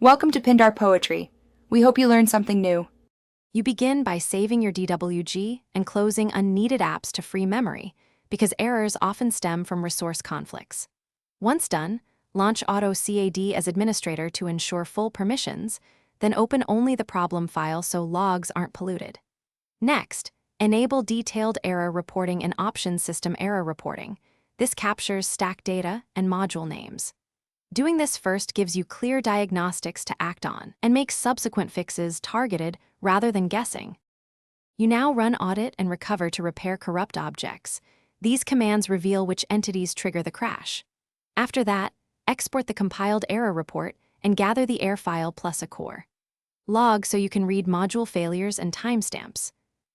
Welcome to Pindar Poetry. We hope you learned something new. You begin by saving your DWG and closing unneeded apps to free memory, because errors often stem from resource conflicts. Once done, launch Autocad as administrator to ensure full permissions, then open only the problem file so logs aren't polluted. Next, enable detailed error reporting in Options System Error Reporting. This captures stack data and module names. Doing this first gives you clear diagnostics to act on and makes subsequent fixes targeted rather than guessing. You now run audit and recover to repair corrupt objects. These commands reveal which entities trigger the crash. After that, export the compiled error report and gather the error file plus a core log so you can read module failures and timestamps.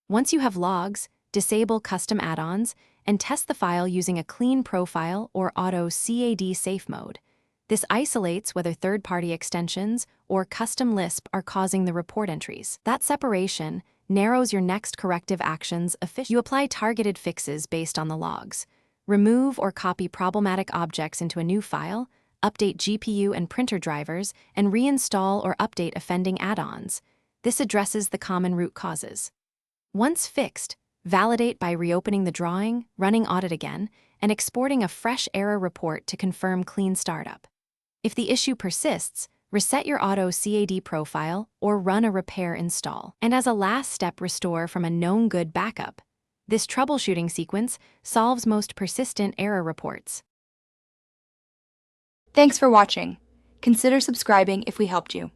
Once you have logs, disable custom add-ons and test the file using a clean profile or Autocad safe mode. This isolates whether third-party extensions or custom Lisp are causing the report entries. That separation narrows your next corrective actions efficiently. You apply targeted fixes based on the logs. Remove or copy problematic objects into a new file, update GPU and printer drivers, and reinstall or update offending add-ons. This addresses the common root causes. Once fixed, validate by reopening the drawing, running audit again, and exporting a fresh error report to confirm clean startup. If the issue persists, reset your Autocad profile or run a repair install. And as a last step, restore from a known good backup. This troubleshooting sequence solves most persistent error reports. Thanks for watching. Consider subscribing if we helped you.